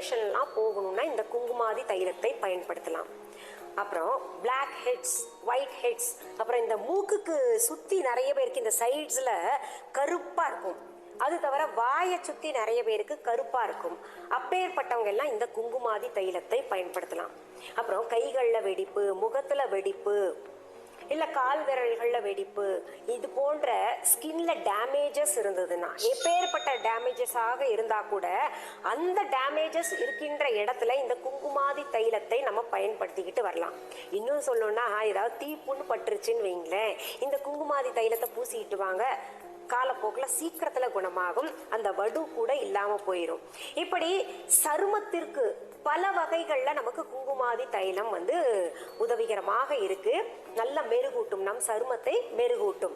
இரிட்டேஷன்லாம் போகணும்னா இந்த குங்குமாதி தைலத்தை பயன்படுத்தலாம். அப்புறம் பிளாக் ஹெட்ஸ், ஒயிட் ஹெட்ஸ், அப்புறம் இந்த மூக்குக்கு சுற்றி நிறைய பேருக்கு இந்த சைட்ஸில் கருப்பாக இருக்கும். அது தவிர வாயை சுற்றி நிறைய பேருக்கு கருப்பாக இருக்கும். அப்பேற்பட்டவங்க எல்லாம் இந்த குங்குமாதி தைலத்தை பயன்படுத்தலாம். அப்புறம் கைகளில் வெடிப்பு, முகத்தில் வெடிப்பு, இல்லை கால் விரல்களில் வெடிப்பு, இது போன்ற ஸ்கின்ல டேமேஜஸ் இருந்ததுன்னா, எப்பேற்பட்ட டேமேஜஸாக இருந்தால் கூட அந்த டேமேஜஸ் இருக்கின்ற இடத்துல இந்த குங்குமாதி தைலத்தை நம்ம பயன்படுத்திக்கிட்டு வரலாம். இன்னும் சொல்லணும்னா, ஏதாவது தீப்புண்ணு பட்டுருச்சுன்னு வைங்களேன், இந்த குங்குமாதி தைலத்தை பூசிக்கிட்டு வாங்க, காலப்போக்கில் சீக்கிரத்தில் குணமாகும். அந்த வடு கூட இல்லாமல் போயிடும். இப்படி சருமத்திற்கு பல வகைகளில் நமக்கு குங்குமாதி தைலம் உதவிகரமாக இருக்கு. நல்ல மெருகூட்டும், நம் சருமத்தை மெருகூட்டும்.